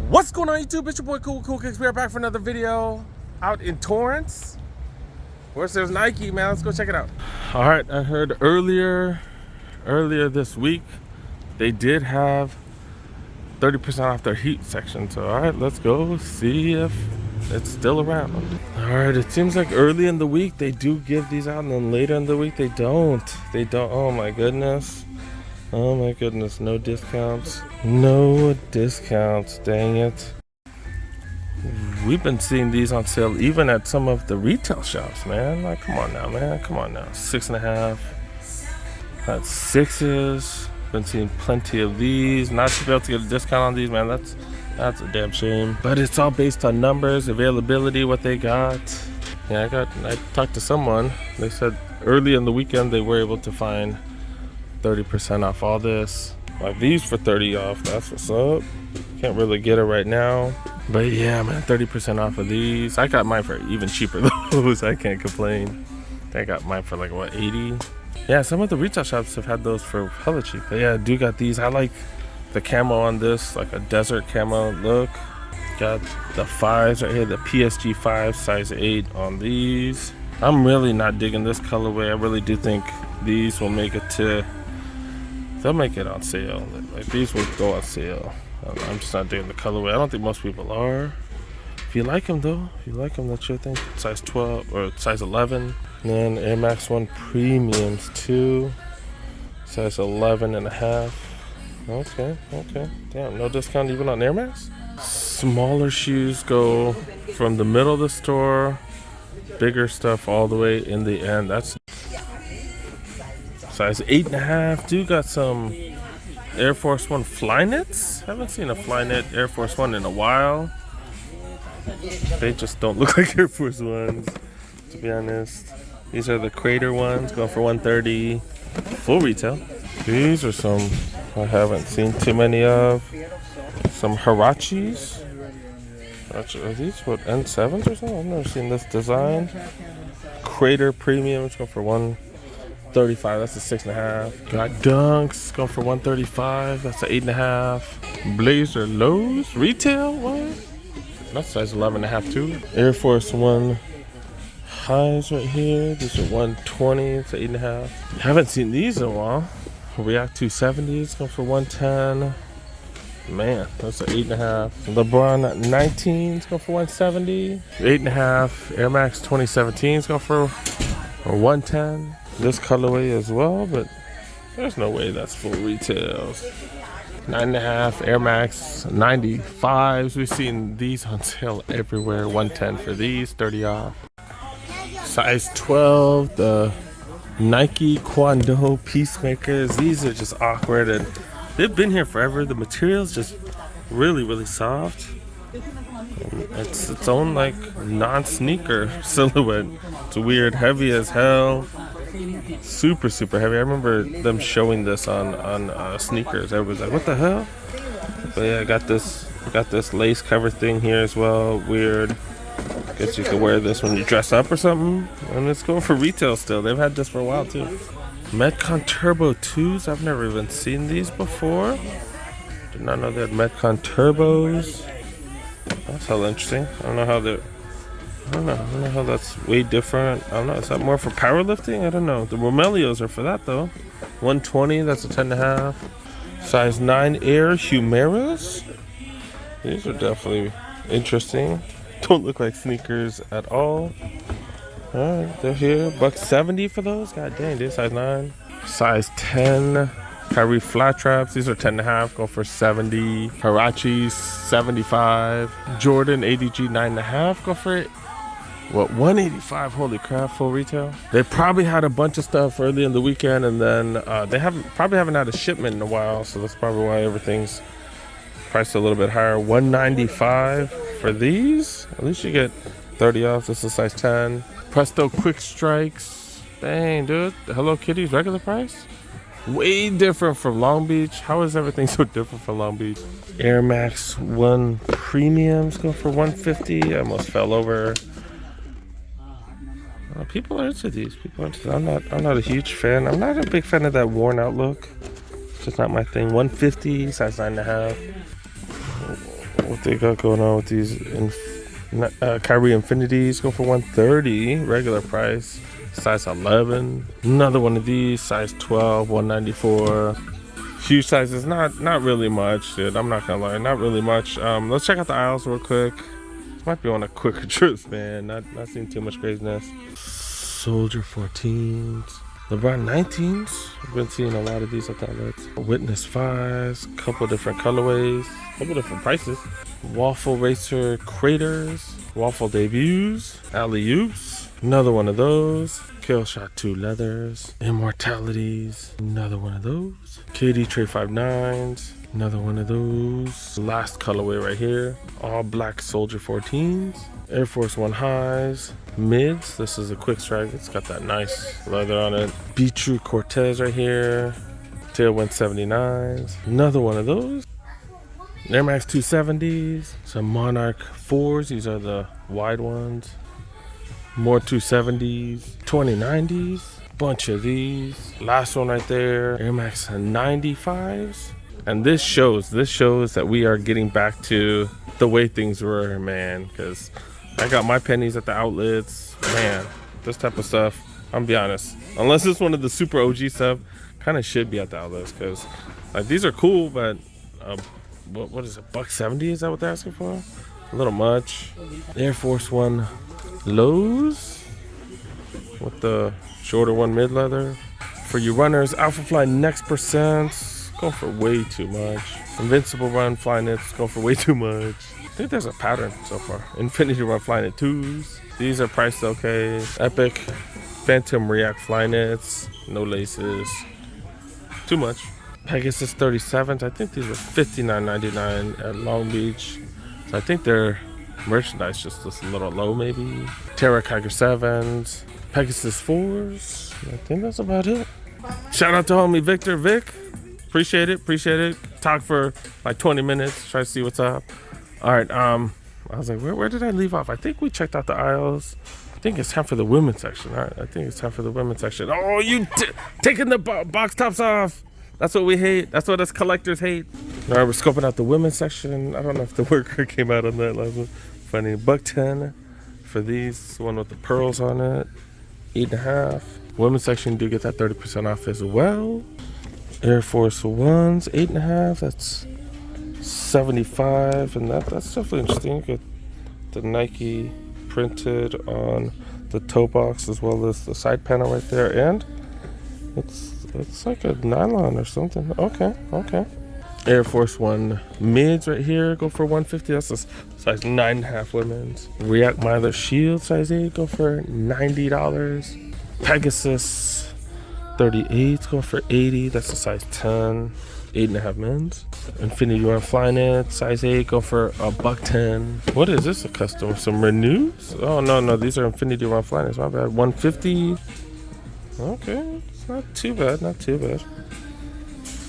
What's going on YouTube? It's your boy Cool Kicks. We are back for another video out in Torrance. Where's there's Nike, man? Let's go check it out. All right, I heard earlier this week they did have 30% off their heat section. So all right, let's go see if it's still around. All right, it seems like early in the week they do give these out, and then later in the week they don't. Oh my goodness. Oh my goodness, no discounts. No discounts, dang it. We've been seeing these on sale even at some of the retail shops, man. Like, come on now, man. Come on now. 6.5. That's 6s. Been seeing plenty of these. Not to be able to get a discount on these, man. That's a damn shame. But it's all based on numbers, availability, what they got. Yeah, I talked to someone. They said early in the weekend they were able to find 30% off all this. Like these for 30 off, that's what's up. Can't really get it right now, but yeah, man, 30% off of these. I got mine for even cheaper those. I can't complain. I got mine for like what, 80. Yeah, some of the retail shops have had those for hella cheap, but yeah, I do got these. I like the camo on this, like a desert camo look. Got the 5s right here, the PSG 5 size 8 on these. I'm really not digging this colorway. I really do think these will make it to, they'll make it on sale. Like these will go on sale. I'm just not digging the colorway. I don't think most people are. If you like them though, that's your thing. Size 12 or size 11. And then Air Max 1 Premiums too. Size 11.5. Okay. Damn, no discount even on Air Max? Smaller shoes go from the middle of the store. Bigger stuff all the way in the end. That's size 8.5. Dude got some Air Force One Flyknits. Haven't seen a Flyknit Air Force One in a while. They just don't look like Air Force Ones, to be honest. These are the Crater ones, going for 130. Full retail. These are some I haven't seen too many of. Some Hirachis. Are these what, N7s or something? I've never seen this design. Crater Premium, it's going for 135. That's a 6.5. Got Dunks, going for 135. That's a 8.5. Blazer Lows retail. What? That's size 11.5 too. Air Force One highs right here. These are 120. It's a 8.5. Haven't seen these in a while. React 270s, going for 110. Man, that's an 8.5. LeBron 19s go for 170. 8.5. Air Max 2017s go for 110. This colorway as well, but there's no way that's full retails. 9.5. Air Max 95s. We've seen these on sale everywhere. 110 for these, 30 off. Size 12. The Nike Kwando Peacemakers. These are just awkward and they've been here forever. The material's just really soft. It's its own like non-sneaker silhouette. It's weird, heavy as hell. Super heavy. I remember them showing this on sneakers. Everybody's like, what the hell? But yeah, I got this lace cover thing here as well. Weird. Guess you could wear this when you dress up or something. And it's going for retail still. They've had this for a while too. Metcon Turbo 2s. I've never even seen these before. Did not know they had Metcon Turbos. That's hella interesting. I don't know how that's way different. I don't know. Is that more for powerlifting? I don't know. The Romelios are for that though. 120. That's a 10.5. Size 9 Air Humeras. These are definitely interesting. Don't look like sneakers at all. Alright, they're here. $170 for those. God dang, dude. Size 9. Size 10. Kyrie flat traps. These are 10.5. Go for 70. Hirachis 75. Jordan ADG 9.5. Go for it. What, 185? Holy crap! Full retail. They probably had a bunch of stuff early in the weekend, and then they probably haven't had a shipment in a while, so that's probably why everything's priced a little bit higher. 195 for these. At least you get 30 off. This is size 10. Presto Quick Strikes. Dang, dude. The Hello Kitty's regular price? Way different from Long Beach. How is everything so different from Long Beach? Air Max 1 Premiums go for 150. I almost fell over. People are into these. I'm not a huge fan. I'm not a big fan of that worn out look. It's just not my thing. 150, size 9.5. what they got going on with these Kyrie Infinities. Go for $130 regular price. Size 11. Another one of these, size 12, $194. Huge sizes, not really much, dude. I'm not gonna lie, not really much. Let's check out the aisles real quick. This might be on a quicker trip, man. Not seeing too much craziness. Soldier 14s, LeBron 19s. I've been seeing a lot of these at the outlets. Witness 5s, couple different colorways, couple different prices. Waffle Racer Craters, Waffle Debuts, Alley Oops. Another one of those. Kill Shot 2 Leathers, Immortalities. Another one of those. KD Trey 5.9s. Another one of those. Last colorway right here. All black Soldier 14s. Air Force One highs. Mids. This is a quick strike. It's got that nice leather on it. Be True Cortez right here. Tailwind 79s. Another one of those. Air Max 270s. Some Monarch 4s. These are the wide ones. More 270s. 2090s. Bunch of these. Last one right there. Air Max 95s. And this shows that we are getting back to the way things were, man. Because I got my pennies at the outlets. Man, this type of stuff, I'm gonna be honest, unless it's one of the super OG stuff, kind of should be at the outlets. Because like these are cool, but what is it, $170? Is that what they're asking for? A little much. Air Force One lows with the shorter one mid leather. For you runners, Alpha Fly Next Percents. Go for way too much. Invincible Run Flyknits, go for way too much. I think there's a pattern so far. Infinity Run Flyknit 2s. These are priced okay. Epic Phantom React Flyknits, no laces. Too much. Pegasus 37s. I think these were $59.99 at Long Beach. So I think their merchandise just a little low maybe. Terra Kiger 7s. Pegasus 4s. I think that's about it. Shout out to homie Victor Vic. Appreciate it. Talk for like 20 minutes. Try to see what's up. All right. I was like, where did I leave off? I think we checked out the aisles. I think it's time for the women's section. All right. I think it's time for the women's section. Oh, you taking the box tops off. That's what we hate. That's what us collectors hate. All right. We're scoping out the women's section. I don't know if the worker came out on that last one. Funny. $110 for these. One with the pearls on it. 8.5. Women's section, you do get that 30% off as well. Air Force Ones, 8.5. That's 75, and that's definitely interesting. You get the Nike printed on the toe box as well as the side panel right there, and it's like a nylon or something. Okay. Air Force One mids right here, go for $150. That's a size 9.5 women's. React Miler Shield size 8, go for $90. Pegasus 38, going for $80. That's a size 10, 8.5 men's. Infinity Run Flyknit size 8, go for $110. What is this? A custom? Some Renews? Oh no, these are Infinity Run Flyknits. My bad. $150. Okay, it's not too bad.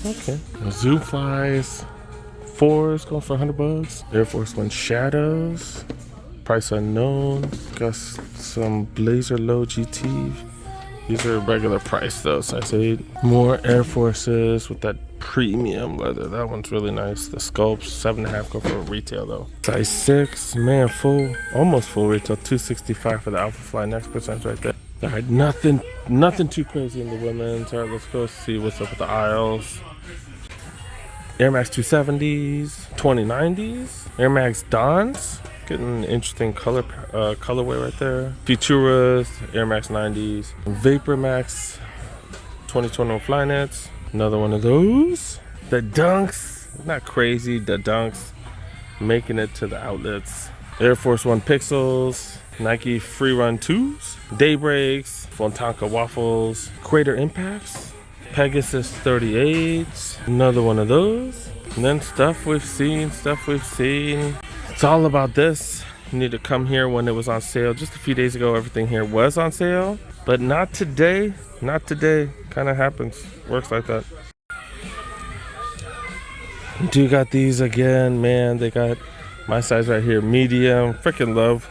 Okay. Zoom Flies 4s, going for $100. Air Force One Shadows, price unknown. Got some Blazer Low GT. These are regular price though, size 8. More Air Forces with that premium leather. That one's really nice. The sculpts, 7.5, go for retail though. Size 6, man, almost full retail. $265 for the Alpha Fly Next Percent right there. All right, nothing too crazy in the women's. All right, let's go see what's up with the aisles. Air Max 270s, 2090s, Air Max Dons. Getting an interesting colorway right there. Futuras, Air Max 90s, Vapor Max 2021 Flyknits. Another one of those. The Dunks, not crazy. The Dunks making it to the outlets. Air Force One Pixels, Nike Free Run 2s, Daybreaks, Fontanka Waffles, Crater Impacts, Pegasus 38s. Another one of those. And then stuff we've seen. It's all about this. You need to come here when it was on sale. Just a few days ago, everything here was on sale, but not today. Kind of happens. Works like that. Do got these again, man. They got my size right here, medium. Freaking love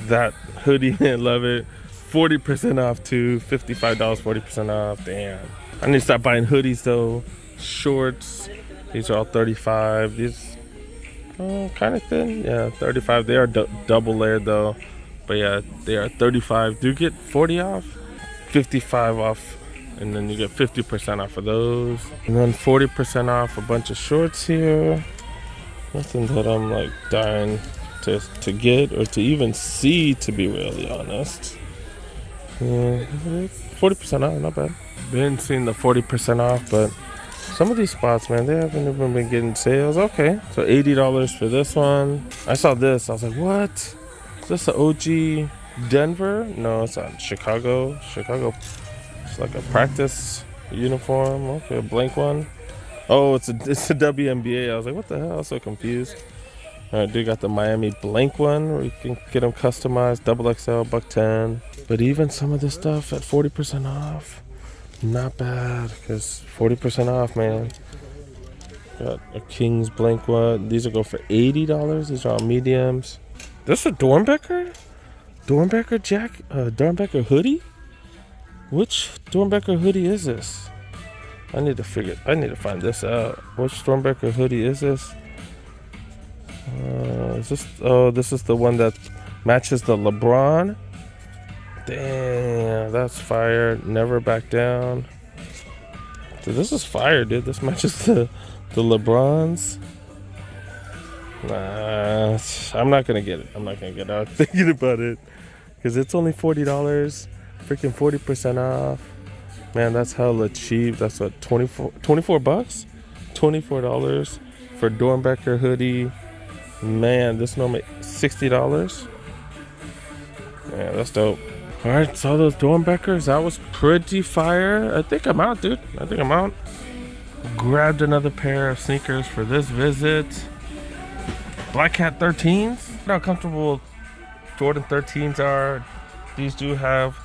that hoodie, man. Love it. 40% off too. $55, 40% off. Damn. I need to stop buying hoodies though. Shorts. These are all $35. These Kind of thin. Yeah, 35. They are double layered though. But yeah, they are 35. Do you get 40 off? 55 off. And then you get 50% off of those. And then 40% off a bunch of shorts here. Nothing that I'm like dying to get or to even see, to be really honest. Yeah, 40% off, not bad. Been seeing the 40% off, but some of these spots, man, they haven't even been getting sales. Okay, so $80 for this one. I saw this, I was like, what? Is this the OG Denver? No, it's not. Chicago. It's like a practice uniform. Okay, a blank one. Oh, it's a WNBA. I was like, what the hell? I was so confused. All right, dude, got the Miami blank one where you can get them customized, double XL, $110. But even some of this stuff at 40% off, not bad, because 40% off, man. Got a King's blank one. These will go for $80. These are all mediums. This a Dornbecker? Dornbecker Dornbecker hoodie? Which Dornbecker hoodie is this? I need to find this out. Which Dornbecker hoodie is this? Is this? Oh, this is the one that matches the LeBron. Damn, that's fire. Never back down. Dude, this is fire, dude. This matches the LeBrons. Nah, I'm not gonna get it. I'm thinking about it because it's only $40. Freaking 40% off. Man, that's hella cheap. That's what, 24 bucks? $24 for Dornbecker hoodie. Man, this normally $60. Yeah, that's dope. All right, saw those Dornbeckers. That was pretty fire. I think I'm out, dude. Grabbed another pair of sneakers for this visit. Black Cat 13s. How comfortable Jordan 13s are. These do have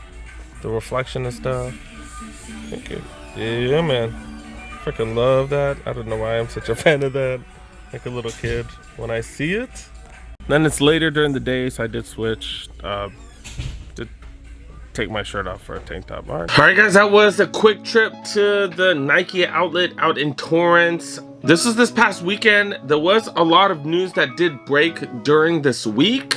the reflection and stuff. Thank you. Yeah, man. Freaking love that. I don't know why I'm such a fan of that. Like a little kid when I see it. Then it's later during the day, so I did switch. Did take my shirt off for a tank top. All right, guys, that was a quick trip to the Nike outlet out in Torrance. This was this past weekend. There was a lot of news that did break during this week.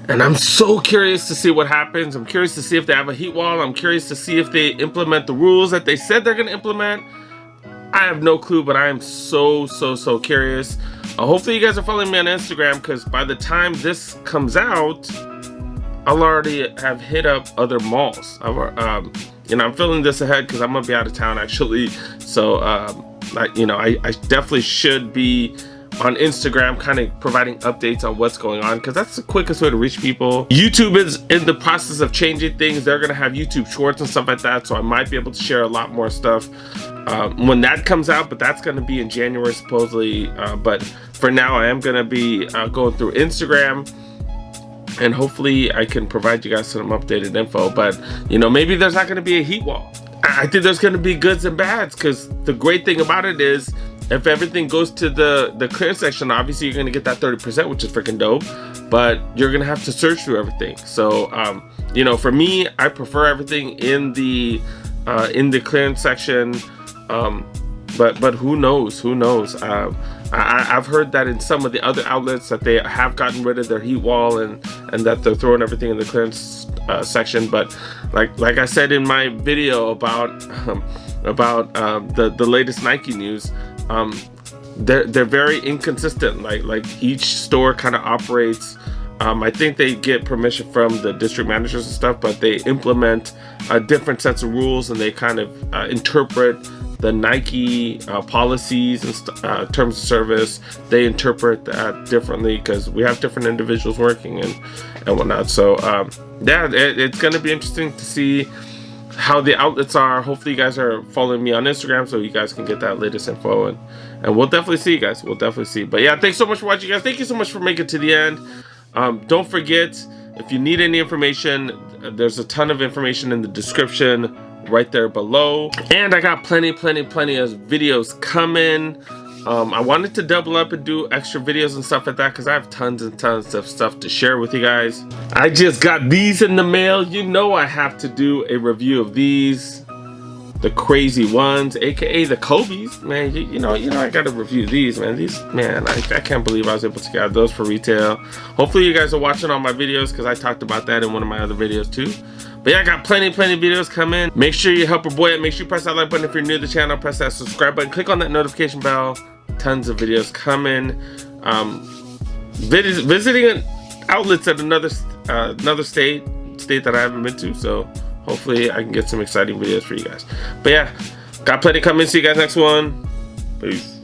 And I'm so curious to see what happens. I'm curious to see if they have a heat wall. I'm curious to see if they implement the rules that they said they're gonna implement. I have no clue, but I am so curious. Hopefully you guys are following me on Instagram, because by the time this comes out, I'll already have hit up other malls. I'm filming this ahead because I'm gonna be out of town actually. So I definitely should be on Instagram kind of providing updates on what's going on, because that's the quickest way to reach people. YouTube is in the process of changing things. They're gonna have YouTube shorts and stuff like that, so I might be able to share a lot more stuff when that comes out, but that's gonna be in January supposedly. But for now, I am gonna be going through Instagram, and hopefully I can provide you guys some updated info. But maybe there's not gonna be a heat wall. I think there's gonna be goods and bads, because the great thing about it is, if everything goes to the clearance section, obviously you're gonna get that 30%, which is freaking dope, but you're gonna have to search through everything. So, for me, I prefer everything in the clearance section, but who knows? I've heard that in some of the other outlets that they have gotten rid of their heat wall and that they're throwing everything in the clearance section. But like I said in my video about the latest Nike news, they're very inconsistent. Like each store kind of operates. I think they get permission from the district managers and stuff, but they implement different sets of rules, and they kind of interpret the Nike policies and terms of service. They interpret that differently because we have different individuals working and whatnot. So it's going to be interesting to see how the outlets are. Hopefully you guys are following me on Instagram so you guys can get that latest info, and we'll definitely see you guys. But yeah, thanks so much for watching, guys. Thank you so much for making it to the end. Don't forget, if you need any information, there's a ton of information in the description right there below, and I got plenty of videos coming. I wanted to double up and do extra videos and stuff like that, because I have tons and tons of stuff to share with you guys. I just got these in the mail. I have to do a review of these. the crazy ones, aka the Kobe's, man. You know, I gotta review these, man. These, man, I can't believe I was able to get those for retail. Hopefully you guys are watching all my videos, because I talked about that in one of my other videos too. But yeah, I got plenty of videos coming. Make sure you help your boy out. Make sure you press that like button if you're new to the channel. Press that subscribe button. Click on that notification bell. Tons of videos coming. Visiting outlets at another state that I haven't been to. So hopefully I can get some exciting videos for you guys. But yeah, got plenty coming. See you guys next one. Peace.